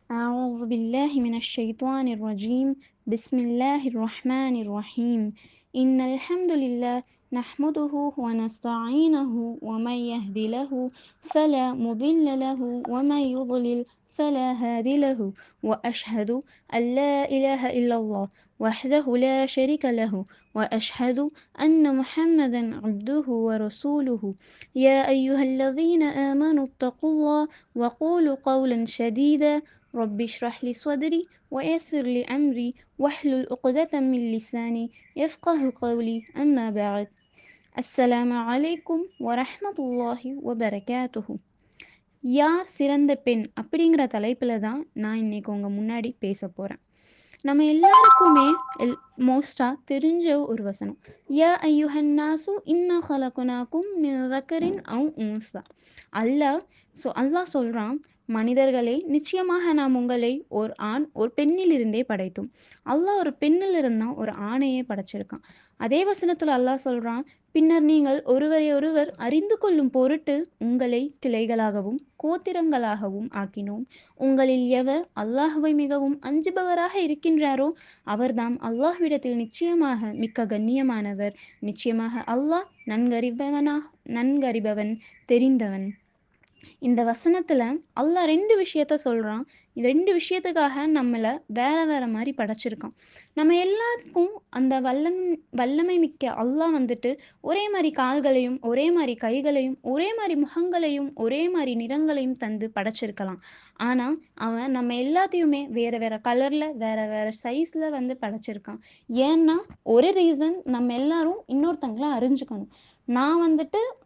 أعوذ بالله من الشيطان الرجيم. بسم الله الرحمن الرحيم. إن الحمد لله نحمده ونستعينه ومن يهد له فلا مضل له ومن يضلل فلا هادي له، وأشهد أن لا إله إلا الله وحده لا شريك له، وأشهد أن محمدا عبده ورسوله. يا أيها الذين آمنوا اتقوا الله وقولوا قولا سديدا. رب اشرح لي صدري ويسر لي أمري واحلل عقدة من لساني يفقه قولي. أما بعد، السلام عليكم ورحمة الله وبركاته. யார் சிறந்த பெண் அப்படிங்கிற தலைப்பில் தான் நான் இன்னைக்கு உங்கள் முன்னாடி பேச போகிறேன். நம்ம எல்லாருக்குமே மோஸ்டாக தெரிஞ்ச ஒரு வசனம், யா ஐயுஹன்னாசு இன்னா ஹலகுனாக்கும் மின் தக்கரின் அவ் உன்சா. அல்லாஹ் சொல்கிறான், மனிதர்களே, நிச்சயமாக நாம் உங்களை ஒரு ஆண் ஒரு பெண்ணிலிருந்தே படைத்தோம். அல்லாஹ் ஒரு பெண்ணிலிருந்து தான் ஒரு ஆணையே படைச்சிருக்கான். அதே வசனத்தில் அல்லாஹ் சொல்கிறான், பின்னர் நீங்கள் ஒருவரையொருவர் அறிந்து கொள்ளும் பொருட்டு உங்களை கிளைகளாகவும் கோத்திரங்களாகவும் ஆக்கினோம். உங்களில் எவர் அல்லாஹுவை மிகவும் அஞ்சுபவராக இருக்கின்றாரோ அவர்தாம் அல்லாஹ்விடத்தில் நிச்சயமாக மிக்க கண்ணியமானவர். நிச்சயமாக அல்லாஹ் நன்கறிபவன், தெரிந்தவன். இந்த வசனத்தில் அல்லாஹ் 2 விஷயத்த சொல்கிறான். இந்த 2 விஷயத்துக்காக நம்மளை வேற வேற மாதிரி படைச்சிருக்கான். நம்ம எல்லாருக்கும் அந்த வல்லமை மிக்க அல்லாஹ் ஒரே மாதிரி கால்களையும் ஒரே மாதிரி கைகளையும் ஒரே மாதிரி முகங்களையும் ஒரே மாதிரி நிறங்களையும் தந்து படைச்சிருக்கலாம். ஆனால் அவன் நம்ம எல்லாத்தையுமே வேற வேற கலரில் வேற வேற சைஸில் படைச்சிருக்கான். ஏன்னா ஒரு ரீசன், நம்ம எல்லாரும் இன்னொருத்தங்களை அறிஞ்சுக்கணும். நான்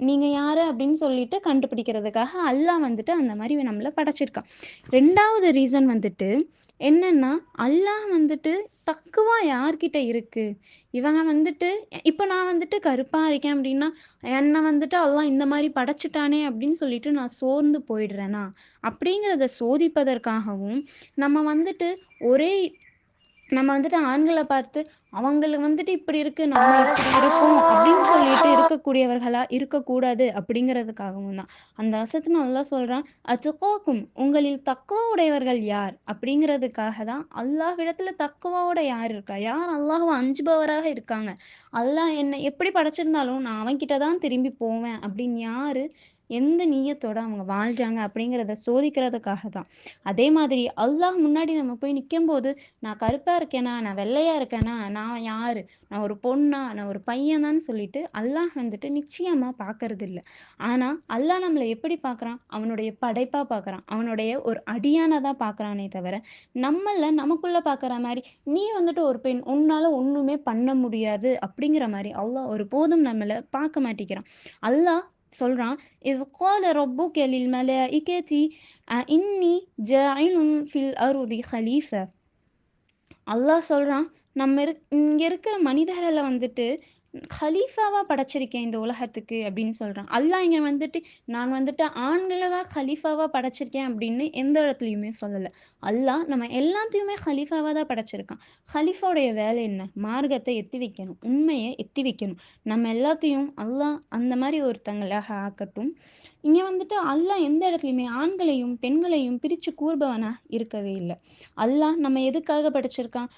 நீங்கள் யார் அப்படின்னு சொல்லிட்டு கண்டுபிடிக்கிறதுக்காக அல்லாஹ் அந்த மாதிரி நம்மளை படைச்சிருக்கான். 2வது ரீசன் என்னன்னா, அல்லாஹ் தக்குவா யார்கிட்ட இருக்கு. இவங்க இப்போ நான் கருப்பாக இருக்கேன் அப்படின்னா என்னை அல்லாஹ் இந்த மாதிரி படைச்சிட்டானே அப்படின்னு சொல்லிட்டு நான் சோர்ந்து போயிடுறேனா அப்படிங்கிறத சோதிப்பதற்காகவும் நம்ம ஆண்களை பார்த்து அவங்களுக்கு இப்படி இருக்கு, நம்ம இப்படி இருக்கோம் அப்படின்னு சொல்லிட்டு இருக்கக்கூடியவர்களா இருக்கக்கூடாது அப்படிங்கிறதுக்காகவும் தான் அந்த வசனத்துல அல்லாஹ் சொல்றான், அத்துகோக்கும், உங்களில் தக்குவா உடையவர்கள் யார் அப்படிங்கிறதுக்காக தான் அல்லாஹ்விடத்துல தக்குவாவோட யார் இருக்கா, யார் அல்லாஹ்வை அஞ்சுபவராக இருக்காங்க, அல்லாஹ் என்னை எப்படி படைச்சிருந்தாலும் நான் அவன்கிட்ட தான் திரும்பி போவேன் அப்படின்னு யாரு எந்த நீயத்தோட அவங்க வாழ்றாங்க அப்படிங்கிறத சோதிக்கிறதுக்காக தான். அதே மாதிரி அல்லாஹ் முன்னாடி நம்ம போய் நிற்கும் போது, நான் கருப்பா இருக்கேனா, நான் வெள்ளையா இருக்கேனா, நான் யாரு, நான் ஒரு பொண்ணா, நான் ஒரு பையனான்னு சொல்லிட்டு அல்லாஹ் நிச்சயமா பார்க்கறது இல்லை. ஆனா அல்லாஹ் நம்மளை எப்படி பார்க்கறான், அவனுடைய படைப்பா பார்க்கறான், அவனுடைய ஒரு அடியானா தான் பார்க்கறானே தவிர நமக்குள்ள பார்க்கற மாதிரி நீ ஒரு பெண், உன்னால ஒண்ணுமே பண்ண முடியாது அப்படிங்கிற மாதிரி அல்லாஹ் ஒரு போதும் நம்மளை பார்க்க மாட்டேங்கிறான். அல்லாஹ் சொல்றான், இது கால ரப்புக லில் மலாயிகதி இன்னி ஜாயிலுன் ஃபில் அர்தி ஹலீஃபா. அல்லாஹ் சொல்றான், இங்க இருக்கிற மனிதர்களை ஹலீஃபாவா படைச்சிருக்கேன் இந்த உலகத்துக்கு அப்படின்னு சொல்றான். அல்லாஹ் இங்க நான் ஆண்களை தான் ஹலீஃபாவா படைச்சிருக்கேன் அப்படின்னு எந்த இடத்துலையுமே சொல்லலை. அல்லாஹ் நம்ம எல்லாத்தையுமே ஹலீஃபாவா தான் படைச்சிருக்கான். ஹலீஃபாவுடைய வேலை என்ன? மார்க்கத்தை எத்தி வைக்கணும், உண்மையை எத்தி வைக்கணும். நம்ம எல்லாத்தையும் அல்லாஹ் அந்த மாதிரி ஒருத்தங்களாக ஆக்கட்டும். இங்க அல்லாஹ் எந்த இடத்துலையுமே ஆண்களையும் பெண்களையும் பிரித்து கூறுபவனா இருக்கவே இல்லை. அல்லாஹ் நம்ம எதுக்காக படைச்சிருக்கான்?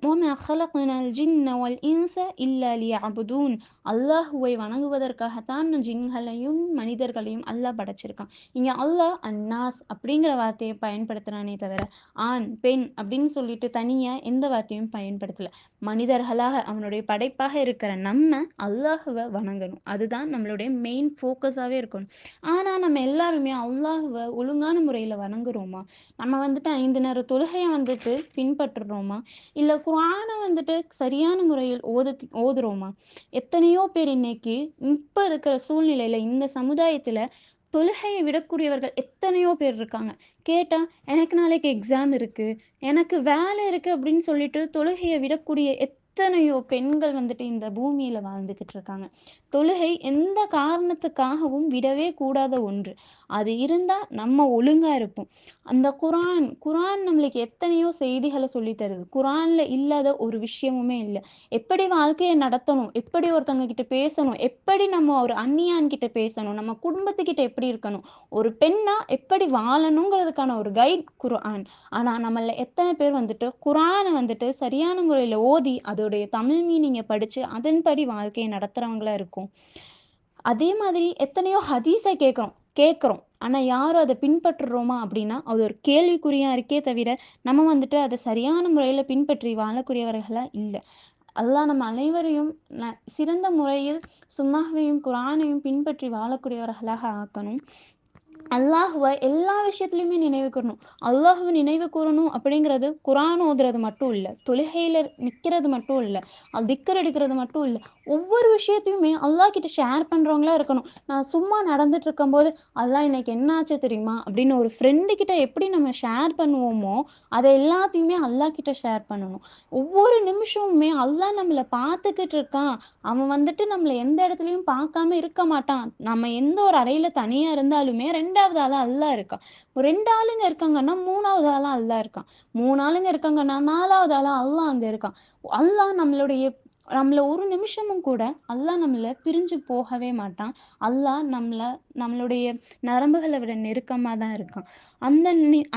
وَمَا خَلَقْنَا الْجِنَّ وَالْإِنسَ إِلَّا لِيَعْبُدُونَ. அல்லாஹுவை வணங்குவதற்காகத்தான் ஜின்களையும் மனிதர்களையும் அல்லாஹ் படைச்சிருக்கான். இங்க அல்லாஹ் அன்னாஸ் அப்படிங்கிற வார்த்தையை பயன்படுத்துறானே தவிர ஆண் பெண் அப்படின்னு சொல்லிட்டு தனியா எந்த வார்த்தையும் பயன்படுத்தல. மனிதர்களாக அவனுடைய படைப்பாக இருக்கிற நம்ம அல்லாஹுவை வணங்கணும். அதுதான் நம்மளுடைய மெயின் ஃபோக்கஸாகவே இருக்கணும். ஆனால் நம்ம எல்லாருமே அல்லாஹுவை ஒழுங்கான முறையில் வணங்குறோமா? நம்ம 5 நேர தொழுகையை பின்பற்றுறோமா? இல்லை குர்ஆனை சரியான முறையில் ஓதுறோமா? எத்தனையோ பேர் இன்னைக்கு இப்போ இருக்கிற சூழ்நிலையில் இந்த சமுதாயத்தில் தொழுகையை விடக்கூடியவர்கள் எத்தனையோ பேர் இருக்காங்க. கேட்டால் எனக்கு நாளைக்கு எக்ஸாம் இருக்குது, எனக்கு வேலை இருக்குது அப்படின்னு சொல்லிட்டு தொழுகையை விடக்கூடிய எத்தனையோ பெண்கள் வந்துட்டு இந்த பூமியில வாழ்ந்துகிட்டு இருக்காங்க. தொழுகை எந்த காரணத்துக்காகவும் விடவே கூடாத ஒன்று. அது இருந்தா நம்ம ஒழுங்கா இருப்போம். அந்த குர்ஆன் நம்மளுக்கு எத்தனையோ செய்திகள சொல்லி தருது. குர்ஆன்ல இல்லாத ஒரு விஷயமுமே இல்ல. எப்படி வாழ்க்கைய நடத்தணும், எப்படி ஒருத்தவங்க கிட்ட பேசணும், எப்படி நம்ம ஒரு அந்நியான் கிட்ட பேசணும், நம்ம குடும்பத்துக்கிட்ட எப்படி இருக்கணும், ஒரு பெண்ணா எப்படி வாழணுங்கிறதுக்கான ஒரு கைட் குர்ஆன். ஆனா நம்மள்ல எத்தன பேர் வந்துட்டு குர்ஆன வந்துட்டு சரியான முறையில ஓதி, அதோடைய தமிழ் மீனிங்க படிச்சு, அதன்படி வாழ்க்கைய நடத்துறவங்களா இருக்கோம். அதே மாதிரி எத்தனையோ ஹதீஸ கேட்குறோம். ஆனா யாரும் அத பின்பற்றுறோமா அப்படின்னா, அது ஒரு கேள்விக்குறியா இருக்கே தவிர, நம்ம வந்துட்டு அத சரியான முறையில பின்பற்றி வாழக்கூடியவர்களா இல்ல. அல்லாஹ் நம்ம அனைவரையும் சிறந்த முறையில் சுன்னாஹ்வையும், குர்ஆனையும் பின்பற்றி வாழக்கூடியவர்களாக ஆக்கணும். அல்லாஹ்வ எல்லா விஷயத்துலயுமே நினைவு கூரணும். அல்லாஹ்வ நினைவு கூரணும் அப்படிங்கிறது குர்ஆன் ஓதுறது மட்டும் இல்ல. தொழுகையில நிக்கிறது மட்டும் இல்ல. திக்ர் எடுக்கிறது மட்டும் இல்ல. ஒவ்வொரு விஷயத்தையுமே அல்லாஹ் கிட்ட ஷேர் பண்றவங்களா இருக்கணும். நான் சும்மா நடந்துட்டு இருக்கும்போது, "அல்லாஹ் இன்னைக்கு என்ன ஆச்சு தெரியுமா?" அப்படின்னு ஒரு ஃப்ரெண்டு கிட்ட எப்படி நம்ம ஷேர் பண்ணுவோமோ, அத எல்லாத்தையுமே அல்லாஹ் கிட்ட ஷேர் பண்ணணும். ஒவ்வொரு நிமிஷமுமே அல்லாஹ் நம்மள பார்த்துக்கிட்டு இருக்கான். அவன் வந்துட்டு நம்மள எந்த இடத்துலயும் பார்க்காம இருக்க மாட்டான். நம்ம எந்த ஒரு அறையில தனியா இருந்தாலுமே 2வது ஆளா அல்லாஹ் இருக்கான். 2 ஆளுங்க இருக்காங்கன்னா 3வது ஆளா அல்லாஹ் இருக்கான். 3 ஆளுங்க இருக்காங்கன்னா 4வது ஆளா அல்லாஹ் அங்க இருக்கான். அல்லாஹ் நம்மள ஒரு நிமிஷமும் கூட அல்லாஹ் நம்மள பிரிஞ்சு போகவே மாட்டான். அல்லாஹ் நம்மளுடைய நரம்புகள விட நெருக்கமா தான் இருக்கான்.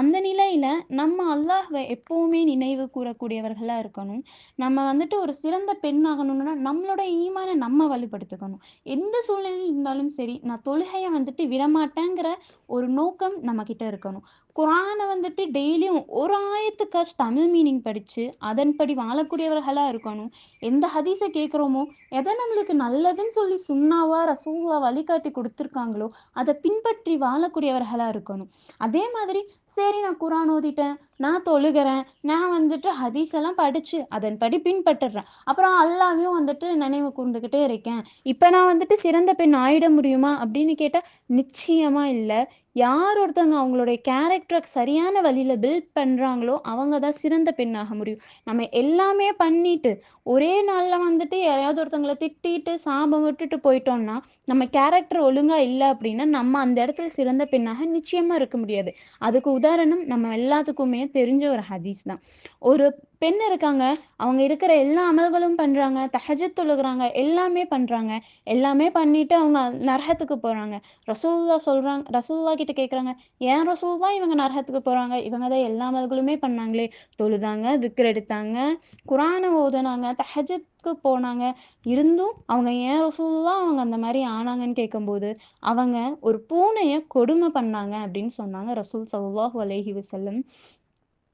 அந்த நிலையில நம்ம அல்லாஹ்வ எப்பவுமே நினைவு கூரக்கூடியவர்களா இருக்கணும். நம்ம வந்துட்டு ஒரு சிறந்த பெண் ஆகணும்னா, நம்மளோட ஈமான நம்ம வலுப்படுத்திக்கணும். எந்த சூழ்நிலையில் இருந்தாலும் சரி, நான் தொழுகைய வந்துட்டு விடமாட்டேங்கிற ஒரு நோக்கம் நம்மகிட்ட இருக்கணும். குர்ஆன வந்துட்டு டெய்லியும் ஒரு ஆயத்துக்காச்சும் தமிழ் மீனிங் படிச்சு, அதன்படி வாழக்கூடியவர்களா இருக்கணும். எந்த ஹதீஸ கேட்குறோமோ, எத நம்மளுக்கு நல்லதுன்னு சொல்லி சுன்னாவா, ரசூலுல்லாஹ் வழிகாட்டி குடுத்துருக்காங்களோ, அத பின்பற்றி வாழக்கூடியவர்களா இருக்கணும். அதே மாதிரி, சரி நான் குர்ஆன் ஓதிட்டேன், நான் தொழுகுறேன், நான் வந்துட்டு ஹதீஸ் எல்லாம் படிச்சு, அதன்படி பின்பற்றுறேன். அப்புறம் அல்லாஹ்வையும் வந்துட்டு நினைவு கூர்ந்துகிட்டே இருக்கேன். இப்ப நான் வந்துட்டு சிறந்த பெண் ஆயிட முடியுமா? அப்படின்னு கேட்டா, நிச்சயமா இல்ல. யார் ஒருத்தவங்க அவங்களுடைய கேரக்டர சரியான வழியில பில்ட் பண்றாங்களோ, அவங்க தான் சிறந்த பெண்ணாக முடியும். நம்ம எல்லாமே பண்ணிட்டு, ஒரே நாள்ல வந்துட்டு யாரையாவது ஒருத்தவங்கள திட்டிட்டு, சாபம் விட்டுட்டு போயிட்டோம்னா, நம்ம கேரக்டர் ஒழுங்கா இல்ல அப்படின்னா, நம்ம அந்த இடத்துல சிறந்த பெண்ணாக நிச்சயமா இருக்க முடியாது. அதுக்கு உதாரணம் நம்ம எல்லாத்துக்குமே தெரிஞ்ச ஒரு ஹதீஸ் தான். ஒரு பெண் இருக்காங்க. அவங்க இருக்கிற எல்லா அமல்களும் பண்றாங்க. தஹஜ்ஜுத் தொழுகுறாங்க. எல்லாமே பண்றாங்க. எல்லாமே பண்ணிட்டு அவங்க நரகத்துக்கு போறாங்க. ரசூலுல்லாஹ் கிட்ட கேட்குறாங்க, "ஏன் ரசூலுல்லாஹ் இவங்க நரகத்துக்கு போறாங்க? இவங்க தான் எல்லா அமல்களுமே பண்ணாங்களே! தொழுதாங்க, திக்ர் எடுத்தாங்க, குர்ஆன ஓதுனாங்க, தஹஜ்ஜுத்க்கு போனாங்க. இருந்தும் அவங்க ஏன் ரசூலுல்லாஹ் அவங்க அந்த மாரி ஆனாங்கன்னு?" கேட்கும்போது, அவங்க ஒரு பூனைய கொடுமை பண்ணாங்க அப்படின்னு சொன்னாங்க ரசூல் ஸல்லல்லாஹு அலைஹி வஸல்லம்.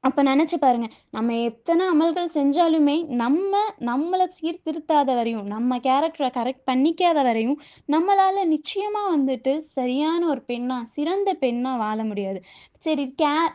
அப்ப நெனச்சு பாருங்க. நம்ம எத்தன அமல்கள் செஞ்சாலுமே, நம்மள சீர்திருத்தாத வரையும், நம்ம கேரக்டர கரெக்ட் பண்ணிக்காத வரையும், நம்மளால நிச்சயமா வந்துட்டு சரியான ஒரு பெண்ணா, சிறந்த பெண்ணா வாழ முடியாது. சரி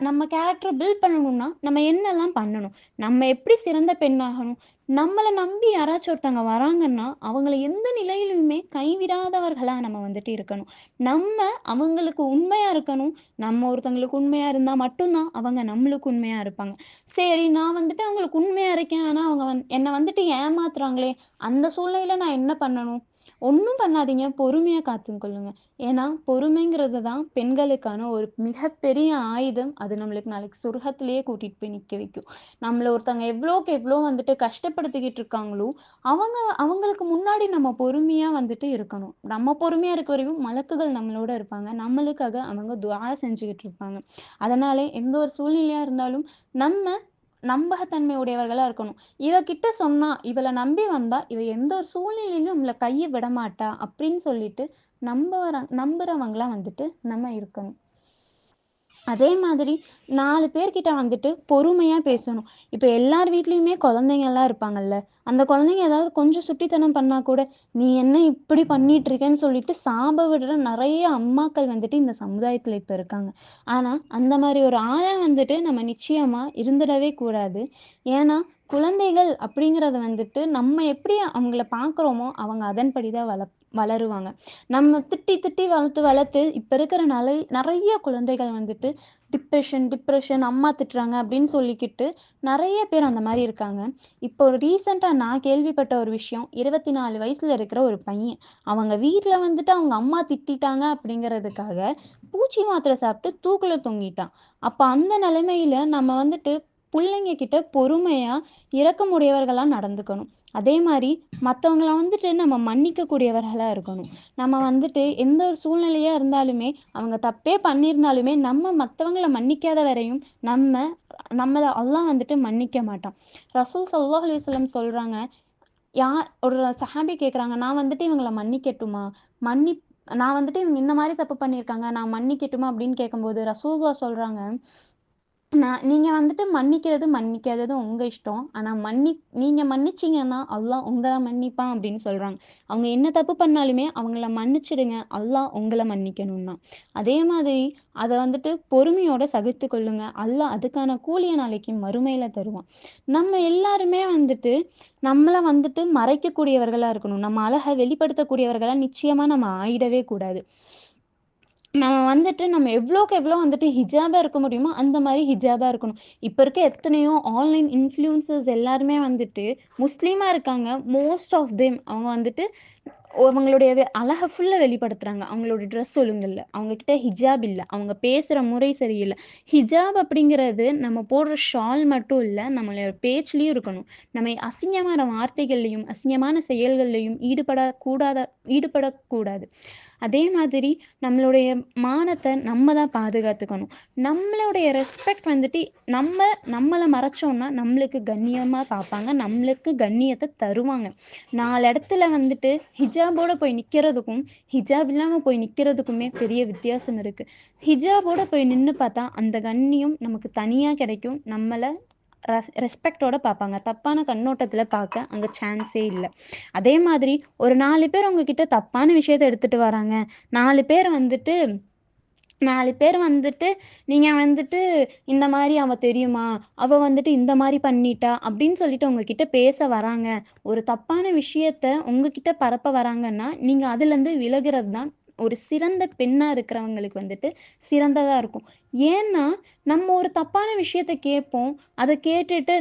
நம்ம கேரக்டர பில்ட் பண்ணணும்னா, நம்ம என்னலாம் பண்ணணும்? நம்ம எப்படி சிறந்த பெண்ணாகணும்? நம்மள நம்பி யாராச்சும் ஒருத்தவங்க வராங்கன்னா, அவங்கள எந்த நிலையிலுமே கைவிடாதவர்களா நம்ம வந்துட்டு இருக்கணும். நம்ம அவங்களுக்கு உண்மையா இருக்கணும். நம்ம ஒருத்தவங்களுக்கு உண்மையா இருந்தா மட்டும் தான் அவங்க நம்மளுக்கு உண்மையா இருப்பாங்க. சரி நான் வந்துட்டு அவங்களுக்கு உண்மையா இருக்கேன். ஆனா அவங்க என்ன வந்துட்டு ஏமாத்துறாங்களே! அந்த சூழ்நிலையில நான் என்ன பண்ணணும்? ஒண்ணும் பண்ணாதீங்க. பொறுமையா காத்துக்கொள்ளுங்க. ஏன்னா, பொறுமைங்கிறது தான் பெண்களுக்கான ஒரு மிகப்பெரிய ஆயுதம். அது நம்மளுக்கு நாளைக்கு சொர்க்கத்திலேயே கூட்டிட்டு போய் நிக்க வைக்கும். நம்மள ஒருத்தவங்க எவ்வளோக்கு எவ்வளோ வந்துட்டு கஷ்டப்படுத்திக்கிட்டு இருக்காங்களோ, அவங்களுக்கு முன்னாடி நம்ம பொறுமையா வந்துட்டு இருக்கணும். நம்ம பொறுமையா இருக்க வரையும் மலக்குகள் நம்மளோட இருப்பாங்க. நம்மளுக்காக அவங்க துஆ செஞ்சுகிட்டு இருப்பாங்க. அதனாலே எந்த ஒரு சூழ்நிலையா இருந்தாலும் நம்ம நம்பகத்தன்மை உடையவர்களா இருக்கணும். இவ கிட்ட சொன்னா, இவள நம்பி வந்தா, இவ எந்த ஒரு சூழ்நிலையிலும் நம்மள கைய விடமாட்டா அப்படின்னு சொல்லிட்டு நம்புறவங்களா வந்துட்டு நம்ம இருக்கணும். அதே மாதிரி 4 பேர்கிட்ட வந்துட்டு பொறுமையா பேசணும். இப்ப எல்லார் வீட்லயுமே குழந்தைங்கலாம் இருப்பாங்கல்ல. அந்த குழந்தைங்க ஏதாவது கொஞ்சம் சுட்டித்தனம் பண்ணா கூட, "நீ என்ன இப்படி பண்ணிட்டு இருக்கேன்னு" சொல்லிட்டு சாப விடுற நெறைய அம்மாக்கள் வந்துட்டு இந்த சமுதாயத்துல இப்ப இருக்காங்க. ஆனா, அந்த மாரி ஒரு ஆளா வந்துட்டு நம்ம நிச்சயமா இருந்துடவே கூடாது. ஏன்னா, குழந்தைகள் அப்படிங்கிறது வந்துட்டு நம்ம எப்படி அவங்கள பார்க்குறோமோ, அவங்க அதன்படி தான் வளருவாங்க. நம்ம திட்டி திட்டி வளர்த்து வளர்த்து இப்ப இருக்கிற நெறைய குழந்தைகள் வந்துட்டு டிப்ரஷன் அம்மா திட்டுறாங்க அப்படின்னு சொல்லிக்கிட்டு நெறைய பேர் அந்த மாரி இருக்காங்க. இப்போ ரீசென்ட்டா நான் கேள்விப்பட்ட ஒரு விஷயம், 24 வயசுல இருக்கிற ஒரு பையன். அவங்க வீட்ல வந்துட்டு அவங்க அம்மா திட்டிட்டாங்க அப்படிங்கிறதுக்காக, பூச்சி மாத்திரை சாப்பிட்டு தூக்குல தொங்கிட்டான். அப்ப அந்த நிலைமையில நம்ம வந்துட்டு புள்ளைங்க கிட்ட பொறுமையா, இரக்கமுடையவர்களா நடந்துக்கணும். அதே மாரி மத்தவங்கள வந்துட்டு நம்ம மன்னிக்கக்கூடியவர்களா இருக்கணும். நம்ம வந்துட்டு எந்த ஒரு சூழ்நிலையா இருந்தாலுமே, அவங்க தப்பே பண்ணியிருந்தாலுமே, நம்ம மத்தவங்கள மன்னிக்காத வரையும், நம்மள அல்லாஹ் வந்துட்டு மன்னிக்க மாட்டான். ரசூல் ஸல்லல்லாஹு அலைஹி வஸல்லம் சொல்றாங்க, ஒரு சஹாபி கேட்குறாங்க, "நான் வந்துட்டு இவங்கள மன்னிக்கட்டுமா? மன்னிப் நான் வந்துட்டு இவங்க இந்த மாரி தப்பு பண்ணியிருக்காங்க. நான் மன்னிக்கட்டுமா?" அப்படின்னு கேட்கும்போது, ரசூலுல்லாஹ் சொல்றாங்க, நீங்க வந்துட்டு மன்னிக்காததும் உங்க இஷ்டம். ஆனா நீங்க மன்னிச்சீங்கன்னா, அல்லாஹ் உங்கள மன்னிப்பான் அப்படின்னு சொல்றாங்க. அவங்க என்ன தப்பு பண்ணாலுமே அவங்கள மன்னிச்சிடுங்க. அல்லாஹ் உங்கள மன்னிக்கணும்னா. அதே மாதிரி அத வந்துட்டு பொறுமையோட சகித்துக் கொள்ளுங்க. அல்லாஹ் அதுக்கான கூலிய நாளைக்கு மறுமையில தருவான். நம்ம எல்லாருமே வந்துட்டு நம்மள வந்துட்டு மறைக்கக்கூடியவர்களா இருக்கணும். நம்ம அழக வெளிப்படுத்தக்கூடியவர்களா நிச்சயமா நம்ம ஆயிடவே கூடாது. நம்ம வந்துட்டு நம்ம எவ்வளோக்கு எவ்வளோ வந்துட்டு ஹிஜாபா இருக்க முடியுமோ, அந்த மாரி ஹிஜாபா இருக்கணும். இப்ப இருக்க எத்தனையோ ஆன்லைன் இன்ஃப்ளூயன்சர்ஸ் எல்லாருமே வந்துட்டு முஸ்லீமா இருக்காங்க. மோஸ்ட் ஆஃப் தெம் அவங்க வந்துட்டு அவங்களுடைய அழக ஃபுல்லா வெளிப்படுத்துறாங்க. அவங்களோட ட்ரெஸ் ஒழுங்கு இல்ல. அவங்க கிட்ட ஹிஜாப் இல்ல. அவங்க பேசுற முறை சரியில்ல. ஹிஜாப் அப்படிங்கிறது நம்ம போடுற ஷால் மட்டும் இல்ல, நம்மளோட பேச்சுலயும் இருக்கணும். நம்ம அசிங்கமான வார்த்தைகள்லயும், அசிங்கமான செயல்கள்லயும் ஈடுபடக்கூடாது. அதே மாதிரி நம்மளுடைய மானத்த நம்ம தான் பாதுகாத்துக்கணும். நம்மளுடைய ரெஸ்பெக்ட் வந்துட்டு நம்மள மறைச்சோம்னா, நம்மளுக்கு கண்ணியமா பார்ப்பாங்க. நம்மளுக்கு கண்ணியத்த தருவாங்க. 4 இடத்துல வந்துட்டு ஹிஜாபோட போய் நிக்கிறதுக்கும், ஹிஜாப் இல்லாம போய் நிக்கிறதுக்குமே பெரிய வித்தியாசம் இருக்கு. ஹிஜாபோட போய் நின்னு பார்த்தா, அந்த கண்ணியம் நமக்கு தனியா கிடைக்கும். நம்மள ரெஸ்பெக்ட்டோட பார்ப்பாங்க. தப்பான கண்ணோட்டத்துல பார்க்க அங்க சான்ஸே இல்ல. அதே மாதிரி ஒரு 4 பேர் உங்ககிட்ட தப்பான விஷயத்த எடுத்துட்டு வராங்க. 4 பேர் வந்துட்டு 4 பேர் வந்துட்டு, நீங்க வந்துட்டு இந்த மாரி "அவ தெரியுமா? அவ வந்துட்டு இந்த மாரி பண்ணிட்டா" அப்படின்னு சொல்லிட்டு உங்ககிட்ட பேச வராங்க. ஒரு தப்பான விஷயத்த உங்ககிட்ட பரப்ப வராங்கன்னா, நீங்க அதுலருந்து விலகுறது தான் ஒரு சிறந்த பெண்ணா இருக்கிறவங்களுக்கு வந்துட்டு சிறந்ததா இருக்கும். ஏன்னா, நம்ம ஒரு தப்பான விஷயத்த கேட்போம். அத கேட்டுட்டு,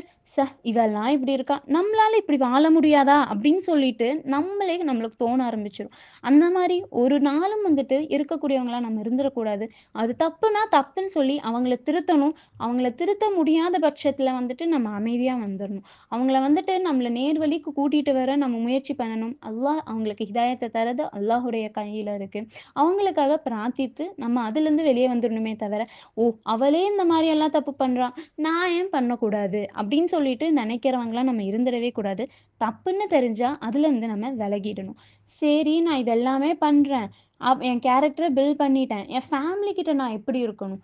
இவலாம் இப்படி இருக்கா. நம்மளால இப்படி வாழ முடியாதா?" அப்படின்னு சொல்லிட்டு நம்மளுக்கு தோண ஆரம்பிச்சுரும். அந்த மாரி ஒரு நாளும் வந்துட்டு இருக்கக்கூடியவங்களா நம்ம இருந்துறக்கூடாது. அது தப்புனா, தப்புன்னு சொல்லி அவங்கள திருத்தணும். அவங்கள திருத்த முடியாத பட்சத்தில வந்துட்டு நம்ம அமைதியா வந்துரணும். அவங்கள வந்துட்டு நம்மள நேர்வழிக்கு கூட்டிட்டு வர நம்ம முயற்சி பண்ணணும். அல்லாஹ் அவங்களுக்கு ஹிதாயத்த தர்றது அல்லாஹுடைய கையில இருக்கு. அவங்களுக்காக பிரார்த்தித்து நம்ம அதுலருந்து வெளிய வந்துரணுமே தவிர, "ஓ! அவளே இந்த மாரியெல்லாம் தப்பு பண்றா. நான் ஏன் பண்ணக்கூடாது?" அப்படின்னு சொல்லிட்டு நெனைக்கிறவங்களா நம்ம இருந்துறவே கூடாது. தப்புன்னு தெரிஞ்சா அதுலருந்து நம்ம விலகிடணும். சரி, நான் இது எல்லாமே பண்றேன். என் கேரக்டர பில்ட் பண்ணிட்டேன். என் ஃபேமிலி கிட்ட நான் எப்படி இருக்கணும்?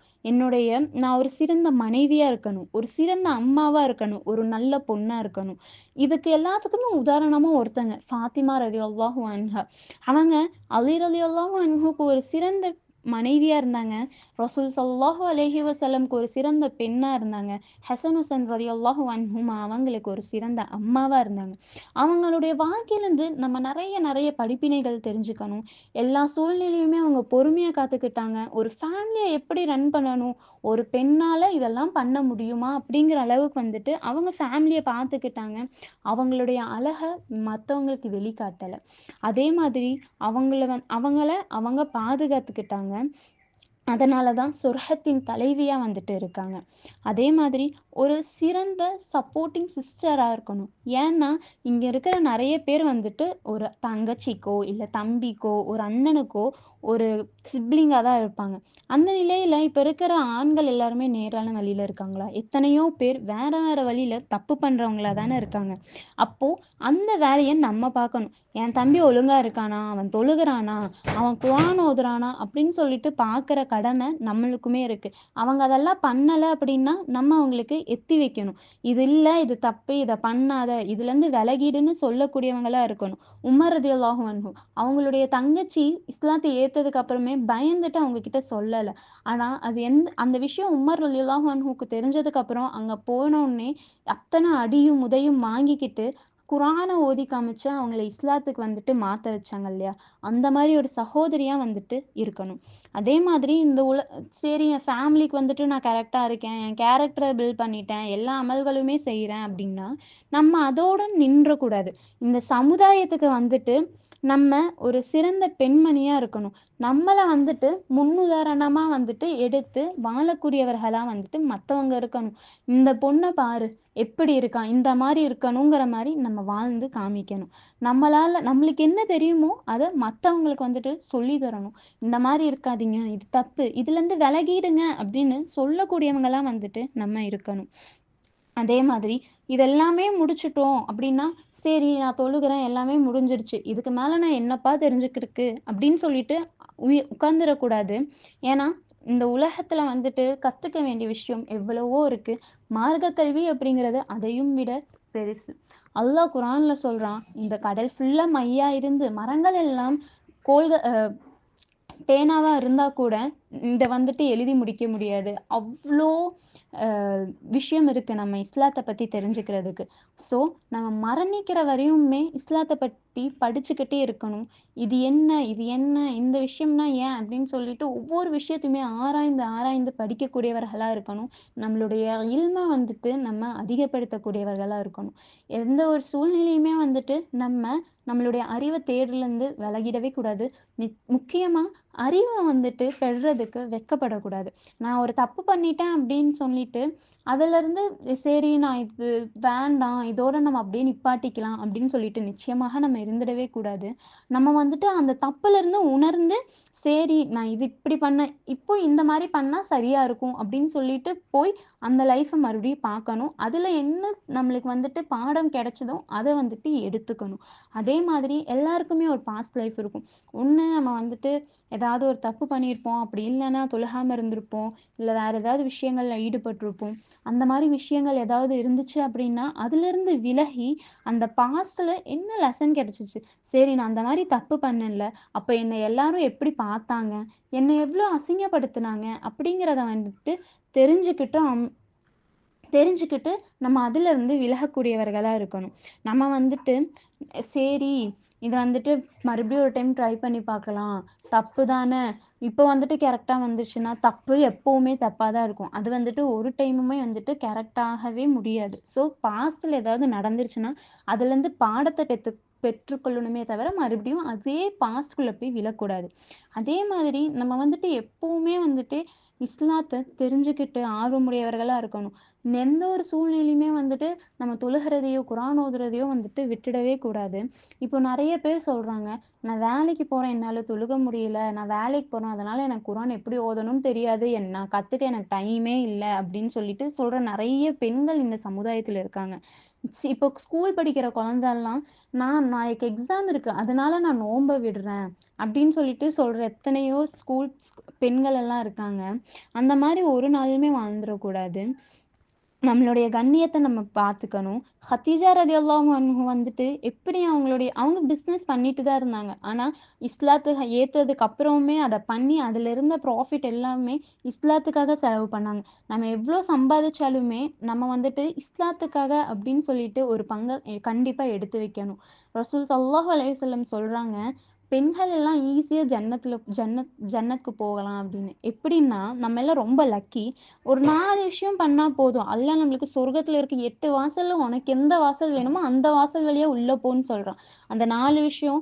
நான் ஒரு சிறந்த மனைவியா இருக்கணும். ஒரு சிறந்த அம்மாவா இருக்கணும். ஒரு நல்ல பொண்ணா இருக்கணும். இதுக்கு எல்லாத்துக்குமே உதாரணமா ஒருத்தங்க. ஃபாத்திமா ரலியல்லாஹு அன்ஹா. அவங்க அலி ரலியல்லாஹு அன்ஹுக்கு ஒரு சிறந்த மனைவியா இருந்தாங்க. ரசூல் ஸல்லல்லாஹு அலைஹி வஸல்லம்க்கு ஒரு சிறந்த பெண்ணா இருந்தாங்க. ஹசன், ஹுசைன் ரலியல்லாஹு அன்ஹுமா அவங்களுக்கு ஒரு சிறந்த அம்மாவா இருந்தாங்க. அவங்களுடைய வாழ்க்கையிலருந்து நம்ம நெறைய படிப்பினைகள் தெரிஞ்சுக்கணும். எல்லா சூழ்நிலையுமே அவங்க பொறுமையா காத்துக்கிட்டாங்க. ஒரு ஃபேமிலிய எப்படி ரன் பண்ணணும்? ஒரு பெண்ணால இதெல்லாம் பண்ண முடியுமா? அப்படிங்கிற அளவுக்கு வந்துட்டு அவங்க ஃபேமிலிய பார்த்துக்கிட்டாங்க. அவங்களுடைய அழக மத்தவங்களுக்கு வெளிக்காட்டல. அதே மாதிரி அவங்கள அவங்க பாதுகாத்துக்கிட்டாங்க. அதனால தான் சொர்க்கத்தின் தலைவியா வந்துட்டு இருக்காங்க. அதே மாதிரி ஒரு சிறந்த சப்போர்ட்டிங் சிஸ்டரா இருக்கணும். ஏன்னா, இங்க இருக்கிற நெறைய பேர் வந்துட்டு ஒரு தங்கச்சிக்கோ, இல்ல தம்பிக்கோ, ஒரு அண்ணனுக்கோ ஒரு சிப்லிங்கா தான் இருப்பாங்க. அந்த நிலையில இப்ப இருக்கிற ஆண்கள் எல்லாருமே நேரான வழியில இருக்காங்களா? எத்தனையோ பேர் வேற வேற வழியில தப்பு பண்றவங்களா தானே இருக்காங்க. அப்போ அந்த வேலைய நம்ம பார்க்கணும். என் தம்பி ஒழுங்கா இருக்கானா? அவன் தொழுகுறானா? அவன் குர்ஆன் ஓதுறானா? அப்படின்னு சொல்லிட்டு பார்க்குற கடமை நம்மளுக்குமே இருக்கு. அவங்க அதெல்லாம் பண்ணல அப்படின்னா, நம்ம அவங்களுக்கு எத்தி வைக்கணும். இது இல்ல, இது தப்பு, இத பண்ணாத, இதுலருந்து விலகிடுன்னு சொல்லக்கூடியவங்களா இருக்கணும். உமர் ரலியல்லாஹு அன்ஹு அவங்களுடைய தங்கச்சி இஸ்லாத்த ஏத்ததுக்கு அப்புறமே பயந்துட்டு அவங்க கிட்ட சொல்லல. ஆனா, அந்த விஷயம் உமர் ரலியல்லாஹு அன்ஹுக்கு தெரிஞ்சதுக்கு அப்புறம், அங்க போனோனே அத்தன அடியும், உதையும் வாங்கிக்கிட்டு குரானை ஓதி காமிச்சு அவங்கள இஸ்லாத்துக்கு வந்துட்டு மாற்ற வச்சாங்க இல்லையா, அந்த மாதிரி ஒரு சகோதரியாக வந்துட்டு இருக்கணும். அதே மாதிரி இந்த சரி என் ஃபேமிலிக்கு வந்துட்டு நான் கரெக்டாக இருக்கேன், என் கேரக்டரை பில்ட் பண்ணிட்டேன், எல்லா அமல்களுமே செய்கிறேன் அப்படின்னா நம்ம அதோட நின்றக்கூடாது. இந்த சமுதாயத்துக்கு வந்துட்டு நம்ம ஒரு சிறந்த பெண்மணியா இருக்கணும். நம்மள வந்துட்டு முன்னுதாரணமா வந்துட்டு எடுத்து வாழக்கூடியவர்களா வந்துட்டு மத்தவங்க இருக்கணும். இந்த பொண்ண பாரு எப்படி இருக்கா, இந்த மாரி இருக்கணுங்கிற மாரி நம்ம வாழ்ந்து காமிக்கணும். நம்மளுக்கு என்ன தெரியுமோ அத மத்தவங்களுக்கு வந்துட்டு சொல்லி தரணும். இந்த மாரி இருக்காதீங்க, இது தப்பு, இதுலேருந்து விலகிடுங்க அப்படின்னு சொல்லக்கூடியவங்களா வந்துட்டு நம்ம இருக்கணும். அதே மாதிரி இதெல்லாமே முடிச்சுட்டோம் அப்படின்னா, சரி நான் தொழுகிறேன், எல்லாமே முடிஞ்சிருச்சு. இதுக்கு மேல நான் என்னப்பா தெரிஞ்சுக்கிறதுக்கு அப்படின்னு சொல்லிட்டு உட்கார்ந்துறக்கூடாது. ஏன்னா, இந்த உலகத்துல வந்துட்டு கத்துக்க வேண்டிய விஷயம் எவ்வளவோ இருக்கு. மார்க்க கல்வி அப்படிங்கிறது அதையும் விட பெருசு. அல்லாஹ் குர்ஆன்ல சொல்றான், இந்த கடல் ஃபுல்லா மையா இருந்து மரங்கள் எல்லாம் கோள்க பேனாவா இருந்தா கூட இத வந்துட்டு எழுதி முடிக்க முடியாது. அவ்ளோ அ விஷயம் இருக்கு நம்ம இஸ்லாத்த பத்தி தெரிஞ்சுக்கிறதுக்கு. ஸோ, நம்ம மரணிக்கிற வரையுமே இஸ்லாத்த பத்தி படிச்சுக்கிட்டே இருக்கணும். இது என்ன? இது என்ன? இந்த விஷயம்னா ஏன்? அப்படின்னு சொல்லிட்டு ஒவ்வொரு விஷயத்தையுமே ஆராய்ந்து, ஆராய்ந்து படிக்கக்கூடியவர்களா இருக்கணும். நம்மளுடைய இல்ம வந்துட்டு நம்ம அதிகப்படுத்தக்கூடியவர்களா இருக்கணும். எந்த ஒரு சூழ்நிலையுமே வந்துட்டு நம்மளுடைய அறிவ தேடலருந்து விலகிடவே கூடாது. முக்கியமா அறிவ வந்துட்டு பெறுறதுக்கு வெட்கப்படக்கூடாது. நான் ஒரு தப்பு பண்ணிட்டேன் அப்படின்னு சொல்லிட்டு, அதுலருந்து சரி நான் இது வேண்டாம், இதோட நம்ம அப்படியே நிப்பாட்டிக்கலாம் அப்படின்னு சொல்லிட்டு நிச்சயமாக நம்ம இருந்துடவே கூடாது. நம்ம வந்துட்டு அந்த தப்புலருந்து உணர்ந்து, சரி நான் இது இப்படி பண்ணேன், இப்போ இந்த மாரி பண்ணா சரியா இருக்கும் அப்படின்னு சொல்லிட்டு போய் அந்த லைஃப மறுபடியும் பார்க்கணும். அதுல என்ன நம்மளுக்கு வந்துட்டு பாடம் கிடைச்சதோ, அத வந்துட்டு எடுத்துக்கணும். அதே மாதிரி எல்லாருக்குமே ஒரு பாஸ்ட் லைஃப் இருக்கும். ஒண்ணு நம்ம வந்துட்டு ஏதாவது ஒரு தப்பு பண்ணியிருப்போம். அப்படி இல்லன்னா தொழுகாம இருந்திருப்போம். இல்ல வேற ஏதாவது விஷயங்கள்ல ஈடுபட்டிருப்போம். அந்த மாரி விஷயங்கள் ஏதாவது இருந்துச்சு அப்படின்னா, அதிலிருந்து விலகி அந்த பாஸ்ட்ல என்ன லெசன் கிடைச்சுச்சு? சரி நான் அந்த மாரி தப்பு பண்ணேன்ல. அப்ப என்னை எல்லாரும் எப்படி பார்த்தாங்க? என்னை எவ்ளோ அசிங்கப்படுத்துனாங்க? அப்படிங்கிறத வந்துட்டு தெரிஞ்சுக்கிட்டு தெரிஞ்சுக்கிட்டு நம்ம அதிலிருந்து விலகக்கூடியவர்களா இருக்கணும். நம்ம வந்துட்டு சரி இத வந்துட்டு மறுபடியும் ஒரு டைம் ட்ரை பண்ணி பார்க்கலாம். தப்பு தான. இப்போ வந்துட்டு கரெக்ட்டா வந்துருச்சுன்னா, தப்பு எப்பவுமே தப்பா தான் இருக்கும். அது வந்துட்டு ஒரு டைமுமே வந்துட்டு கரெக்ட் ஆகவே முடியாது. ஸோ பாஸ்ட்ல ஏதாவது நடந்துருச்சுன்னா, அதுலேருந்து பாடத்த பெற்றுக்கொள்ளணுமே தவிர, மறுபடியும் அதே பாஸ்ட்குள்ள போய் விழக்கூடாது. அதே மாதிரி நம்ம வந்துட்டு எப்பவுமே வந்துட்டு இஸ்லாத்த தெரிஞ்சுக்கிட்டு ஆர்வமுடையவர்களா இருக்கணும். எந்த ஒரு சூழ்நிலையுமே வந்துட்டு நம்ம தொழுகிறதையோ, குரான் ஓதுறதையோ வந்துட்டு விட்டுடவே கூடாது. இப்போ நெறைய பேர் சொல்றாங்க, "நான் வேலைக்கு போறேன், என்னால தொழுக முடியல. நான் வேலைக்கு போறேன், அதனால எனக்கு குரான் எப்படி ஓதணும்னு தெரியாது. நான் கத்துக்க எனக்கு டைமே இல்ல." அப்படின்னு சொல்லிட்டு சொல்ற நெறைய பெண்கள் இந்த சமுதாயத்துல இருக்காங்க. இப்போ ஸ்கூல் படிக்கிற குழந்தல்லாம், "நான் நாளைக்கு எக்ஸாம் இருக்கு. அதனால நான் நோன்ப விடுறேன்." அப்படின்னு சொல்லிட்டு சொல்ற எத்தனையோ பெண்கள் எல்லாம் இருக்காங்க. அந்த மாரி ஒரு நாளுமே வாழ்ந்துறக்கூடாது. நம்மளுடைய கண்ணியத்த நம்ம பார்த்துக்கணும். ஹதீஜா ரலியல்லாஹு அன்ஹு வந்துட்டு எப்படி அவங்க பிசினஸ் பண்ணிட்டு தான் இருந்தாங்க. ஆனா இஸ்லாத்த ஏத்ததுக்கு அப்புறமுமே அத பண்ணி அதுல இருந்த ப்ராஃபிட் எல்லாமே இஸ்லாத்துக்காக செலவு பண்ணாங்க. நம்ம எவ்ளோ சம்பாதிச்சாலுமே நம்ம வந்துட்டு இஸ்லாத்துக்காக அப்படின்னு சொல்லிட்டு ஒரு பங்க கண்டிப்பா எடுத்து வைக்கணும். ரசூல் ஸல்லல்லாஹு அலைஹி வஸல்லம் சொல்றாங்க, பெண்கள் எல்லாம் ஈஸியா ஜன்னத்துக்கு போகலாம் அப்படின்னு. எப்படின்னா, நம்ம எல்லாம் ரொம்ப லக்கி. ஒரு 4 விஷயம் பண்ணா போதும். அல்லாஹ் நம்மளுக்கு சொர்க்கத்துல இருக்க 8 வாசல்ல உனக்கு எந்த வாசல் வேணுமோ, அந்த வாசல் வழியா உள்ள போன்னு சொல்றான். அந்த 4 விஷயம்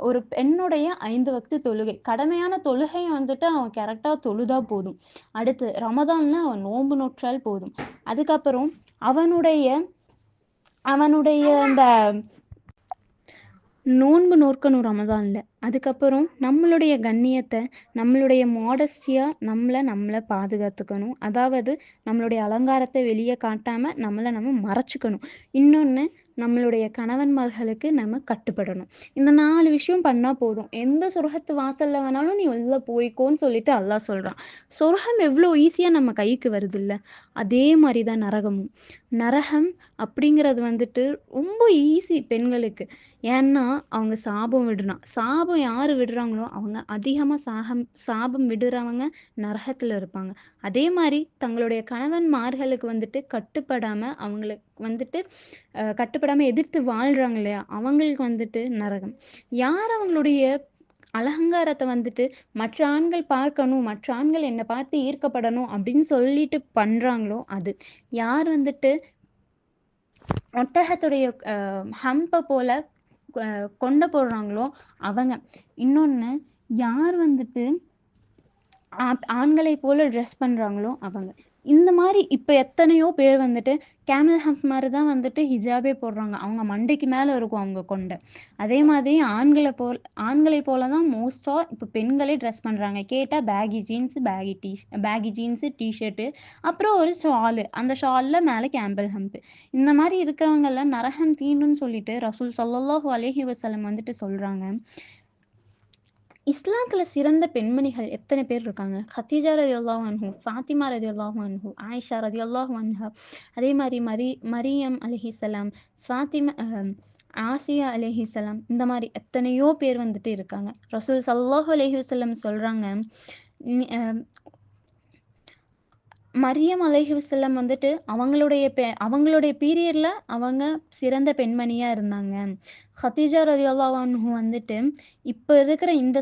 ஒரு பெண்ணுடைய 5 வக்து தொழுகை. கடமையான தொழுகைய வந்துட்டு அவன் கரெக்ட்டா தொழுதா போதும். அடுத்து ரமதான்ல அவன் நோன்பு நோற்றால் போதும். அதுக்கப்புறம் அவனுடைய அவனுடைய அந்த நோன்பு நோற்கணும் ரமதான்ல. அதுக்கப்புறம் நம்மளுடைய கண்ணியத்த, நம்மளுடைய மாடஸ்டியா நம்மள பாதுகாத்துக்கணும். அதாவது நம்மளுடைய அலங்காரத்த வெளிய காட்டாம நம்ம மறைச்சுக்கணும். இன்னொன்னு நம்மளுடைய கணவன்மார்களுக்கு நம்ம கட்டுப்படணும். இந்த 4 விஷயம் பண்ணா போதும். எந்த சொர்க்கத்து வாசல்ல வேணாலும் நீ உள்ள போய்க்கோன்னு சொல்லிட்டு அல்லாஹ் சொல்றான். சொர்க்கம் எவ்ளோ ஈஸியா நம்ம கைக்கு வருதுல்ல. அதே மாரி தான் நரகமும். நரகம் அப்படிங்கிறது வந்துட்டு ரொம்ப ஈஸி பெண்களுக்கு. ஏன்னா, அவங்க சாபம் சாபம் யாரு விடுறாங்களோ, அவங்க அதிகமா சாபம் விடுறவங்க நரகத்துல இருப்பாங்க. அதே மாரி தங்களுடைய கணவன்மார்களுக்கு வந்துட்டு கட்டுப்படாம, அவங்கள வந்துட்டு கட்டுப்படாம எதிர்த்து வாழ்றாங்க இல்லையா? அவங்களுக்கு வந்துட்டு நரகம். யார் அவங்களுடைய அலங்காரத்த வந்துட்டு மற்ற ஆண்கள் பார்க்கணும், மற்ற ஆண்கள் என்ன பார்த்து ஈர்க்கப்படணும் அப்படின்னு சொல்லிட்டு பண்றாங்களோ அது. யார் வந்துட்டு ஒட்டகத்துடைய ஹம்ப போல அ கொண்ட போடுறாங்களோ அவங்க. இன்னொன்னு, யார் வந்துட்டு ஆண்களை போல ட்ரெஸ் பண்றாங்களோ அவங்க. இந்த மாரி இப்ப எத்தனையோ பேர் வந்துட்டு கேமல் ஹம்ப் மாரி தான் வந்துட்டு ஹிஜாபே போடுறாங்க. அவங்க மண்டைக்கு மேல இருக்கும் அவங்க கொண்ட. அதே மாதிரி ஆண்களை போல தான் மோஸ்ட்டா இப்ப பெண்களே ட்ரெஸ் பண்றாங்க. கேட்டா பேகி ஜீன்ஸ், டீ ஷர்ட்டு, அப்புறம் ஒரு ஷாலு. அந்த ஷால்ல மேல கேம்பல் ஹம்ப். இந்த மாரி இருக்கிறவங்கலாம் நரகம் தீண்டும்னு சொல்லிட்டு ரசூல் ஸல்லல்லாஹு அலைஹி வஸல்லம் வந்துட்டு சொல்றாங்க. இஸ்லாத்துல சிறந்த பெண்மணிகள் எத்தனை பேர் இருக்காங்க? கதீஜா ரலியல்லாஹு அன்ஹு, ஃபாத்திமா ரலியல்லாஹு அன்ஹு, ஆயிஷா ரலியல்லாஹு அன்ஹா, அதே மாரி மரியம் அலைஹிஸ்ஸலாம், ஃபாத்திமா ஆசியா அலைஹிஸ்ஸலாம், இந்த மாரி எத்தனையோ பேர் வந்துட்டு இருக்காங்க. ரசூல் ஸல்லல்லாஹு அலைஹி வஸல்லம் சொல்றாங்க, நி அ மரியம் அலைஹிஸ்ஸலாம் வந்துட்டு அவங்களுடைய பீரியட்ல அவங்க சிறந்த பெண்மணியா இருந்தாங்க. கதீஜா ரலியல்லாஹு அன்ஹு வந்துட்டு இப்ப இருக்கிற இந்த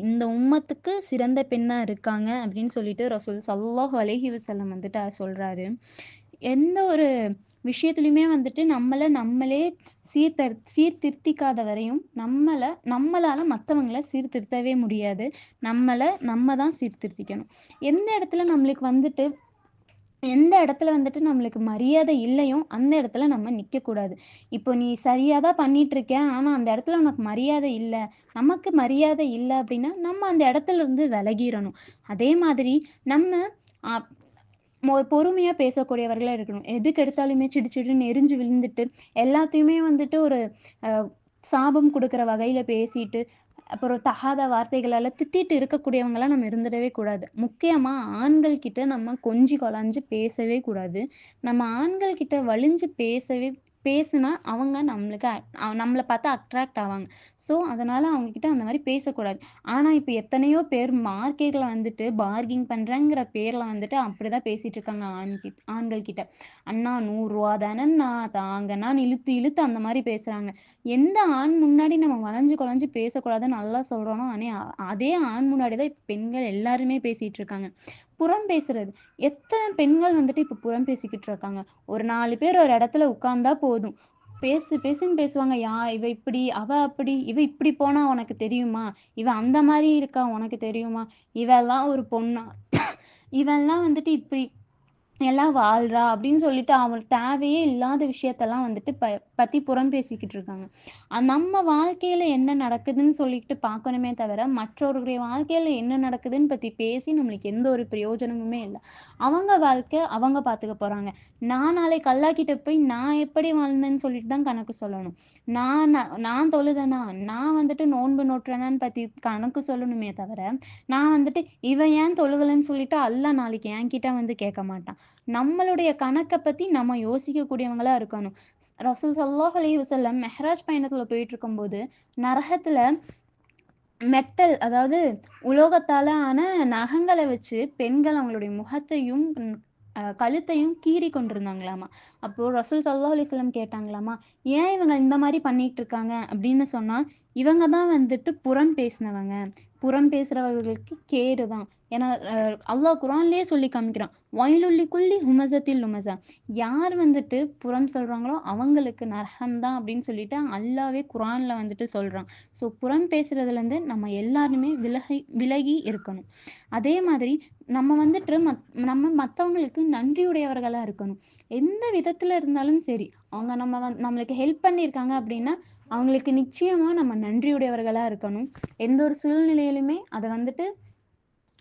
இந்த உம்மத்துக்கு சிறந்த பெண்ணா இருக்காங்க அப்படின்னு சொல்லிட்டு ரசூல் ஸல்லல்லாஹு அலைஹி வஸல்லம் வந்துட்டு சொல்றாரு. எந்த ஒரு விஷயத்துலயுமே வந்துட்டு நம்மளே சீர்திருத்திக்காத வரையும் நம்மளால மத்தவங்கள சீர்திருத்தவே முடியாது. நம்ம தான் சீர்திருத்திக்கணும். எந்த இடத்துல வந்துட்டு நம்மளுக்கு மரியாதை இல்லையோ, அந்த இடத்துல நம்ம நிக்கக்கூடாது. இப்போ நீ சரியா தான் பண்ணிட்டுருக்க. ஆனா, அந்த இடத்துல உனக்கு மரியாதை இல்ல. நமக்கு மரியாதை இல்ல அப்டின்னா, நம்ம அந்த இடத்துல இருந்து விலகிறணும். அதே மாதிரி நம்ம அ பொறுமையா பேசக்கூடியவர்களா இருக்கணும். எதுக்கு எடுத்தாலுமே சிடுன்னு எரிஞ்சு விழுந்துட்டு, எல்லாத்தையுமே வந்துட்டு ஒரு அ சாபம் குடுக்குற வகையில பேசிட்டு, அப்புறம் தகாத வார்த்தைகளால திட்டிட்டு இருக்கக்கூடியவங்களா நம்ம இருந்துடவே கூடாது. முக்கியமா ஆண்கள் கிட்ட நம்ம கொஞ்சி கொழஞ்சு பேசவே கூடாது. நம்ம ஆண்கள் கிட்ட வலிஞ்சு பேசுனா அவங்க நம்மள பார்த்து அட்ராக்ட் ஆவாங்க. ஸோ, அதனால அவங்க கிட்ட அந்த மாரி பேசக்கூடாது. ஆனா, இப்ப எத்தனையோ பேர் மார்க்கெட்ல வந்துட்டு பார்கிங் பண்றேங்கிற பேர்ல வந்துட்டு அப்படிதான் பேசிட்டு இருக்காங்க ஆண்கள் கிட்ட. "அண்ணா ரூ. 100 தானண்ணா, தாங்கண்ணான்னு" இழுத்து இழுத்து அந்த மாரி பேசுறாங்க. எந்த ஆண் முன்னாடி நம்ம வளைஞ்சு கொளஞ்சு பேசக்கூடாதுன்னு அல்லாஹ் சொல்றானோ, அதே ஆண் முன்னாடி தான் இப்ப பெண்கள் எல்லாருமே பேசிட்டு இருக்காங்க. புறம் பேசுறது. எத்தன பெண்கள் வந்துட்டு இப்ப புறம் பேசிக்கிட்டு இருக்காங்க. ஒரு 4 பேர் ஒரு இடத்துல உட்கார்ந்தா போதும். பேசுன்னு பேசுவாங்க. இவ இப்படி, அவ அப்படி, இவ இப்படி போனா உனக்கு தெரியுமா? இவ அந்த மாரி இருக்கா உனக்கு தெரியுமா? இவலாம் ஒரு பொண்ணா? இவன்லாம் வந்துட்டு இப்படி எல்லாம் வாழ்றா அப்படின்னு சொல்லிட்டு அவங்களுக்கு தேவையே இல்லாத விஷயத்தெல்லாம் வந்துட்டு பத்தி புறம் பேசிக்கிட்டு இருக்காங்க. நம்ம வாழ்க்கையில என்ன நடக்குதுன்னு சொல்லிட்டு பார்க்கணுமே தவிர, மற்றவர்களுடைய வாழ்க்கையில என்ன நடக்குதுன்னு பத்தி பேசி நம்மளுக்கு எந்த ஒரு பிரயோஜனமுமே இல்ல. அவங்க வாழ்க்கை அவங்க பார்த்துக்க போறாங்க. நான் நாளைக்கு அல்லாஹ் கிட்ட போய் நான் எப்படி வாழ்ந்தேன்னு சொல்லிட்டு தான் கணக்கு சொல்லணும். நான் தொழுதேனா, நான் வந்துட்டு நோன்பு நோற்றேனான்னு பத்தி கணக்கு சொல்லணுமே தவிர, நான் வந்துட்டு இவன் ஏன் தொழுகலன்னு சொல்லிட்டு அல்லாஹ் நாளைக்கு என்கிட்ட வந்து கேட்க மாட்டான். நம்மளுடைய கணக்க பத்தி நம்ம யோசிக்கக்கூடியவங்களா இருக்கணும். ரசூல் ஸல்லல்லாஹு அலைஹி வஸல்லம் மெஹ்ராஜ் பயணத்துல போயிட்டுருக்கும்போது, நரகத்துல அதாவது உலோகத்தால ஆன நகங்கள வச்சு பெண்கள் அவங்களுடைய முகத்தையும், கழுத்தையும் கீறிக் கொண்டிருந்தாங்களாமா. அப்போ ரசூல் ஸல்லல்லாஹு அலைஹி வஸல்லம் கேட்டாங்களாமா, "ஏன் இவங்க இந்த மாரி பண்ணிட்டு இருக்காங்க?" அப்படின்னு சொன்னா, இவங்க தான் வந்துட்டு புறம் பேசினவங்க. புறம் பேசுறவர்களுக்கு கேடு தான். ஏன்னா அல்லாஹ் குர்ஆன்லயே சொல்லி காமிக்கிறான். "வயலுல் லிக்குல்லி ஹுமஸத்தில் லுமஸா" யார் வந்துட்டு புறம் சொல்றாங்களோ அவங்களுக்கு நரகம் தான் அப்படின்னு சொல்லிட்டு அல்லாஹ்வே குர்ஆன்ல வந்துட்டு சொல்றான். ஸோ புறம் பேசுறதுலேருந்து நம்ம எல்லாருமே விலகி இருக்கணும். அதே மாதிரி நம்ம வந்துட்டு நம்ம மத்தவங்களுக்கு நன்றியுடையவர்களா இருக்கணும். எந்த விதத்துல இருந்தாலும் சரி, அவங்க நம்மளுக்கு ஹெல்ப் பண்ணியிருக்காங்க அப்படின்னா, அவங்களுக்கு நிச்சயமா நம்ம நன்றியுடையவர்களா இருக்கணும். எந்த ஒரு சூழ்நிலையிலுமே அத வந்துட்டு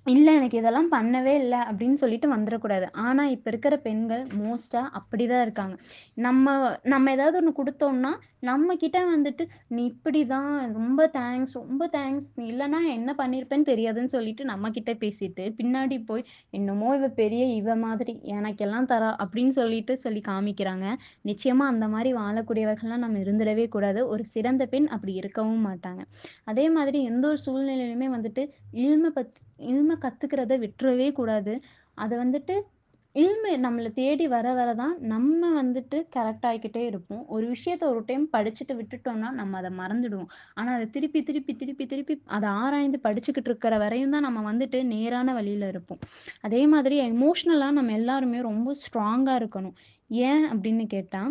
இல்ல எனக்கு இதெல்லாம் பண்ணவே இல்ல அப்படின்னு சொல்லிட்டு வந்துரக்கூடாது. ஆனா, இப்ப இருக்கிற பெண்கள் மோஸ்ட்டா அப்படிதான் இருக்காங்க. நம்ம நம்ம ஏதாவது ஒண்ணு குடுத்தோம்னா, நம்ம கிட்ட வந்துட்டு, "நீ இப்படிதான், ரொம்ப தேங்க்ஸ். நீ இல்லன்னா என்ன பண்ணியிருப்பேன்னு தெரியாதுன்னு" சொல்லிட்டு நம்ம கிட்ட பேசிட்டு, பின்னாடி போய் என்னமோ இவ மாதிரி எனக்கெல்லாம் தரா அப்படின்னு சொல்லி காமிக்கிறாங்க. நிச்சயமா அந்த மாரி வாழக்கூடியவர்கள்லாம் நம்ம இருந்துடவே கூடாது. ஒரு சிறந்த பெண் அப்படி இருக்கவும் மாட்டாங்க. அதே மாதிரி எந்த ஒரு சூழ்நிலையிலுமே வந்துட்டு இல்ம கத்துக்கிறத விட்டுறவே கூடாது. அத வந்துட்டு இல்மு நம்மள தேடி வர வர தான் நம்ம வந்துட்டு கரெக்ட் ஆயிக்கிட்டே இருப்போம். ஒரு விஷயத்த ஒரு டைம் படிச்சுட்டு விட்டுட்டோம்னா, நம்ம அத மறந்துடுவோம். ஆனா அத திருப்பி, திருப்பி, திருப்பி, திருப்பி அத ஆராய்ந்து படிச்சுக்கிட்டு இருக்கிற வரையும் தான் நம்ம வந்துட்டு நேரான வழியில இருப்போம். அதே மாதிரி எமோஷனலா நம்ம எல்லாருமே ரொம்ப ஸ்ட்ராங்கா இருக்கணும். ஏன் அப்படின்னு கேட்டா,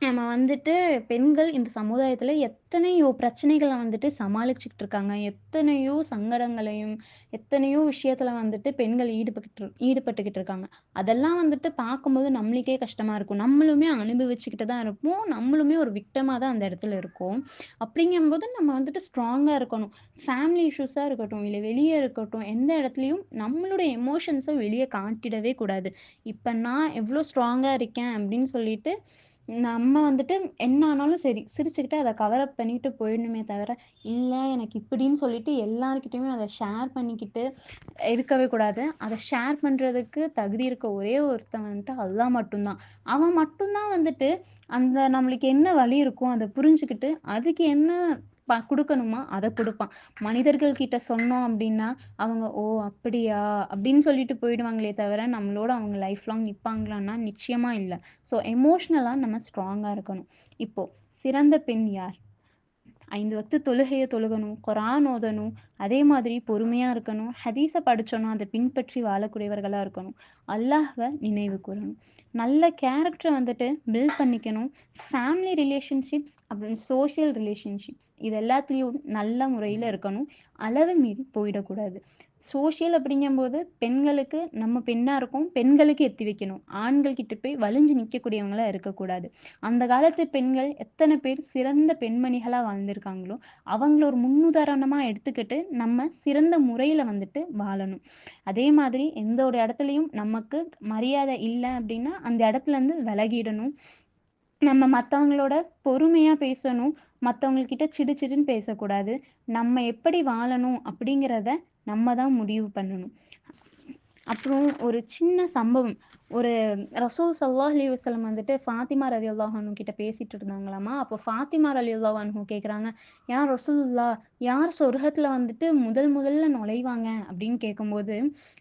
நம்ம வந்துட்டு பெண்கள் இந்த சமுதாயத்துல எத்தனையோ பிரச்சனைகள வந்துட்டு சமாளிச்சுக்கிட்டு இருக்காங்க. எத்தனையோ சங்கடங்களையும், எத்தனையோ விஷயத்துல வந்துட்டு பெண்கள் ஈடுபட்டுக்கிட்டு இருக்காங்க. அதெல்லாம் வந்துட்டு பார்க்கும்போது நம்மளுக்கே கஷ்டமா இருக்கும். நம்மளுமே அனுபவிச்சுக்கிட்டு தான் இருப்போம். நம்மளுமே ஒரு விக்டிமா தான் அந்த இடத்துல இருக்கோம். அப்படிங்கும்போது நம்ம வந்துட்டு ஸ்ட்ராங்கா இருக்கணும். ஃபேமிலி இஷ்யூஸா இருக்கட்டும், இல்ல வெளிய இருக்கட்டும், எந்த இடத்துலயும் நம்மளுடைய எமோஷன்ஸ வெளிய காட்டிடவே கூடாது. இப்ப நான் எவ்ளோ ஸ்ட்ராங்கா இருக்கேன் அப்படின்னு சொல்லிட்டு நம்ம வந்துட்டு என்ன ஆனாலும் சரி, சிரிச்சுக்கிட்டு அத கவர் அப் பண்ணிட்டு போயிடணுமே தவிர, இல்ல எனக்கு இப்படின்னு சொல்லிட்டு எல்லார்கிட்டயுமே அத ஷேர் பண்ணிக்கிட்டு இருக்கவே கூடாது. அத ஷேர் பண்றதுக்கு தகுதி இருக்க ஒரே ஒருத்தன் வந்துட்டு அல்லாஹ் மட்டும் தான். அவன் மட்டும் தான் வந்துட்டு அந்த நம்மளுக்கு என்ன வலி இருக்கோ அத புரிஞ்சுகிட்டு, அதுக்கு என்ன குடுக்கணுமோ அத குடுப்பான். மனிதர்கள் கிட்ட சொன்னோம் அப்டின்னா, அவங்க "ஓ! அப்படியா?" அப்படின்னு சொல்லிட்டு போயிடுவாங்களே தவிர, நம்மளோட அவங்க லைஃப் லாங் நிப்பாங்களான்னா நிச்சயமா இல்ல. ஸோ எமோஷனலா நம்ம ஸ்ட்ராங்கா இருக்கணும். இப்போ சிறந்த பெண் யார்? 5 வக்து தொழுகைய தொழுகணும், குரான் ஓதணும், அதே மாதிரி பொறுமையா இருக்கணும், ஹதீஸ படிச்சோம்னா அத பின்பற்றி வாழக்கூடியவர்களா இருக்கணும். அல்லாஹ்வ நினைவு கூரணும். நல்ல கேரக்டர வந்துட்டு பில்ட் பண்ணிக்கணும். ஃபேமிலி ரிலேஷன்ஷிப்ஸ் அப்புறம் சோஷியல் ரிலேஷன்ஷிப்ஸ் இது எல்லாத்துலயும் நல்ல முறையில இருக்கணும். அளவு மீறி போயிடக்கூடாது. சோஷியல் அப்படிங்கும்போது பெண்களுக்கு நம்ம பெண்ணா இருக்கோம். பெண்களுக்கு எத்தி வைக்கணும். ஆண்கள் கிட்ட போய் வலிஞ்சு நிக்கக்கூடியவங்களா இருக்கக்கூடாது. அந்த காலத்து பெண்கள் எத்தன பேர் சிறந்த பெண்மணிகளா வாழ்ந்திருக்காங்களோ, அவங்கள ஒரு முன்னுதாரணமா எடுத்துக்கிட்டு, நம்ம சிறந்த முறையில வந்துட்டு வாழணும். அதே மாதிரி எந்த ஒரு இடத்துலயும் நமக்கு மரியாதை இல்ல அப்டின்னா, அந்த இடத்துலருந்து விலகிடணும். நம்ம மத்தவங்களோட பொறுமையா பேசணும். மத்தவங்க கிட்ட சிடு சிடுன்னு பேசக்கூடாது. நம்ம எப்படி வாழணும் அப்படிங்கிறத நம்ம தான் முடிவு பண்ணணும். அப்புறம் ஒரு சின்ன சம்பவம். ஒரு ரசூல் ஸல்லல்லாஹு அலைஹி வஸல்லம் வந்துட்டு ஃபாத்திமா ரலியல்லாஹு அன்ஹு கிட்ட பேசிட்டு இருந்தாங்களாமா. அப்போ ஃபாத்திமா ரலியல்லாஹு அன்ஹு கேட்குறாங்க, "யா ரசூலுல்லாஹ் யார் சொர்க்கத்துல வந்துட்டு முதல் முதல்ல நுழைவாங்க?" அப்படின்னு கேட்கும்போது,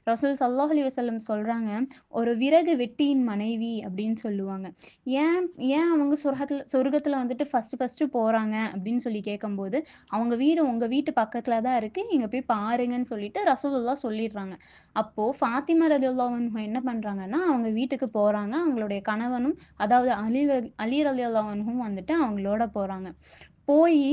ரசூல் ஸல்லல்லாஹு அலைஹி வஸல்லம் சொல்றாங்க, "ஒரு விறகு வெட்டியின் மனைவி" அப்படின்னு சொல்லுவாங்க. ஏன் ஏன் அவங்க சொர்க்கத்துல வந்துட்டு ஃபர்ஸ்ட்டு போறாங்க அப்படின்னு சொல்லி கேட்கும்போது, "அவங்க வீடு உங்க வீட்டு பக்கத்துல தான் இருக்கு. நீங்க போய் பாருங்கன்னு" சொல்லிட்டு ரசூலுல்லாஹ் சொல்லிடுறாங்க. அப்போ ஃபாத்திமா ரலியல்லாஹு அன்ஹா என்ன பண்றாங்கன்னா, அவங்க வீட்டுக்கு போறாங்க. அவங்களுடைய கணவனும் அதாவது அலி ரலியல்லாஹு அன்ஹும் வந்துட்டு அவங்களோட போறாங்க. போயி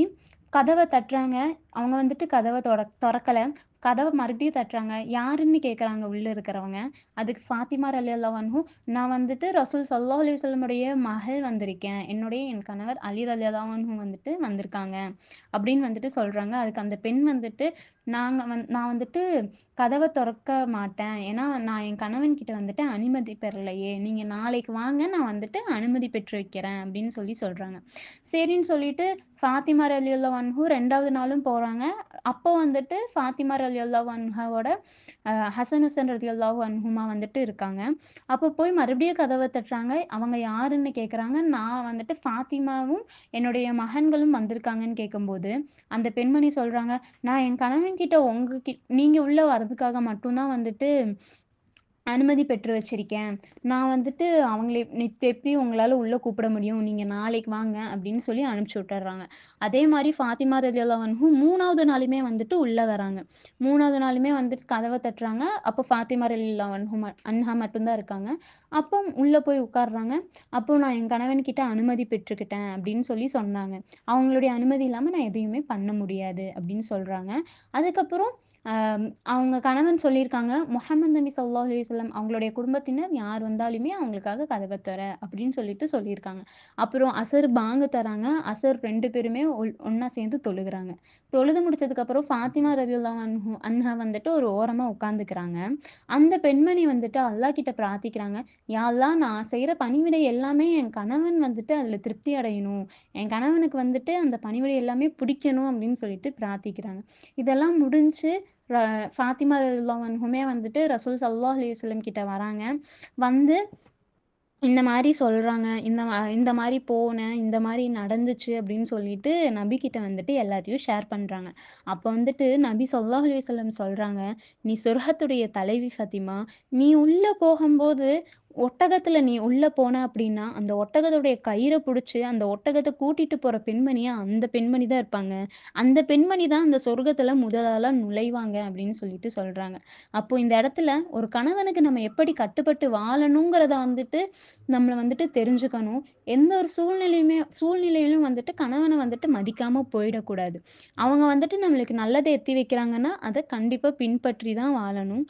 கதவ தட்டுறாங்க. அவங்க வந்துட்டு கதவ தொறக்கல. கதவ மறுபடியும் தட்டுறாங்க. யாருன்னு கேட்கறாங்க உள்ள இருக்கிறவங்க. அதுக்கு ஃபாத்திமா ரலியல்லாஹு அன்ஹு, "நான் வந்துட்டு ரசூல் ஸல்லல்லாஹு அலைஹி வஸல்லம் உடைய மகள் வந்திருக்கேன். என் கணவர் அலி ரலியல்லாஹு அன்ஹு வந்துட்டு வந்திருக்காங்க." அப்படின்னு வந்துட்டு சொல்றாங்க. அதுக்கு அந்த பெண் வந்துட்டு, நான் வந்துட்டு கதவ தொறக்க மாட்டேன். ஏன்னா, நான் என் கணவன்கிட்ட வந்துட்டு அனுமதி பெறலையே. நீங்க நாளைக்கு வாங்க, நான் வந்துட்டு அனுமதி பெற்று வைக்கிறேன் அப்படின்னு சொல்றாங்க. சரின்னு சொல்லிட்டு ஃபாத்திமா ரலியல்லாஹு அன்ஹு 2வது நாளும் போறாங்க. அப்போ வந்துட்டு ஃபாத்திமா ரலியல்லாஹு அன்ஹாவோட ஹசன், ஹுசைன் ரலியல்லாஹு அன்ஹுமா வந்துட்டு இருக்காங்க. அப்போ போய் மறுபடியும் கதவ தட்டுறாங்க. அவங்க யாருன்னு கேட்குறாங்க. நான் வந்துட்டு ஃபாத்திமாவும், என்னுடைய மகன்களும் வந்திருக்காங்கன்னு கேட்கும்போது, அந்த பெண்மணி சொல்றாங்க, "நான் என் கணவன்கிட்ட நீங்க உள்ள வர்றதுக்காக மட்டும் தான் வந்துட்டு அனுமதி பெற்று வச்சிருக்கேன். நான் வந்துட்டு அவங்கள இப்ப எப்படி உங்களால உள்ள கூப்பிட முடியும்? நீங்க நாளைக்கு வாங்க அப்படின்னு சொல்லி அனுப்பிச்சு விட்டுர்றாங்க. அதே மாரி ஃபாத்திமா ரலியல்லாஹு அன்ஹு 3வது நாளுமே வந்துட்டு உள்ள வராங்க. 3வது நாளுமே வந்துட்டு கதவ தட்டுறாங்க. அப்போ ஃபாத்திமா ரலியல்லாஹு அன்ஹா மட்டும் தான் இருக்காங்க. அப்போ உள்ள போய் உட்கார்றாங்க. அப்போ நான் என் கணவன்கிட்ட அனுமதி பெற்றுக்கிட்டேன் அப்படின்னு சொன்னாங்க. அவங்களுடைய அனுமதி இல்லாம நான் எதையுமே பண்ண முடியாது அப்படின்னு சொல்றாங்க. அதுக்கப்புறம் அ அவங்க கணவன் சொல்லியிருக்காங்க, "முஹம்மது நபி ஸல்லல்லாஹு அலைஹி வஸல்லம் அவங்களுடைய குடும்பத்தினர் யார் வந்தாலுமே அவங்களுக்காக கதவ அப்படின்னு சொல்லியிருக்காங்க. அப்புறம் அசர் பாங்கு தராங்க. அசர் 2 பேருமே ஒண்ணா சேர்ந்து தொழுகுறாங்க. தொழுது முடிச்சதுக்கப்புறம் ஃபாத்திமா ரலியல்லாஹு அன்ஹா வந்துட்டு ஒரு ஓரமா உட்காந்துக்கிறாங்க. அந்த பெண்மணி வந்துட்டு அல்லாஹ் கிட்ட பிரார்த்திக்கிறாங்க, "யா அல்லாஹ் நான் செய்ற பணிவிடை எல்லாமே என் கணவன் வந்துட்டு அதில திருப்தி அடையணும். என் கணவனுக்கு வந்துட்டு அந்த பணிவிடை எல்லாமே பிடிக்கணும்." அப்படின்னு சொல்லிட்டு பிரார்த்திக்கிறாங்க. இதெல்லாம் முடிஞ்சு ர ஃபாத்திமா ரலியல்லாஹு அன்ஹுமே வந்துட்டு ரசூல் ஸல்லல்லாஹு அலைஹி வஸல்லம் கிட்ட வராங்க. வந்து இந்த மாரி சொல்றாங்க. இந்த மாரி போனேன், இந்த மாரி நடந்துச்சு அப்படின்னு சொல்லிட்டு நபிகிட்ட வந்துட்டு எல்லாத்தையும் ஷேர் பண்றாங்க. அப்ப வந்துட்டு நபி ஸல்லல்லாஹு அலைஹி வஸல்லம் சொல்றாங்க, "நீ சொர்க்கத்துடைய தலைவி ஃபாத்திமா. நீ உள்ள போகும்போது ஒட்டகத்துல நீ உள்ள போன அப்படின்னா, அந்த ஒட்டகத்துடைய கயிற புடிச்சு அந்த ஒட்டகத்த கூட்டிட்டு போற பெண்மணியா அந்த பெண்மணி தான் இருப்பாங்க. அந்த பெண்மணி தான் அந்த சொர்க்கத்துல முதலாளா நுழைவாங்க" அப்படின்னு சொல்லிட்டு சொல்றாங்க. அப்போ இந்த இடத்துல ஒரு கணவனுக்கு நம்ம எப்படி கட்டுப்பட்டு வாழணுங்கிறத வந்துட்டு நம்மள வந்துட்டு தெரிஞ்சுக்கணும். எந்த ஒரு சூழ்நிலையிலும் வந்துட்டு கணவன வந்துட்டு மதிக்காம போயிடக்கூடாது. அவங்க வந்துட்டு நம்மளுக்கு நல்லத எத்தி வைக்கிறாங்கன்னா, அத கண்டிப்பா பின்பற்றி தான் வாழணும்.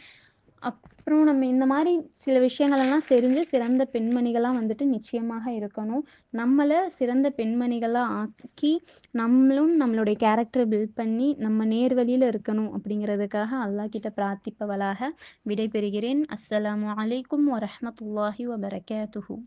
அப்புறம் நம்ம இந்த மாரி சில விஷயங்களெல்லாம் தெரிஞ்சு சிறந்த பெண்மணிகளா வந்துட்டு நிச்சயமாக இருக்கணும். நம்மள சிறந்த பெண்மணிகளா ஆக்கி, நம்மளும் நம்மளுடைய கேரக்டர பில்ட் பண்ணி, நம்ம நேர் வழியில இருக்கணும் அப்படிங்கிறதுக்காக அல்லாஹ் கிட்ட பிரார்த்திப்பவளாக விடைபெறுகிறேன். அஸ்ஸலாமு அலைக்கும் வரஹ்மத்துல்லாஹி வபரகாத்துஹு.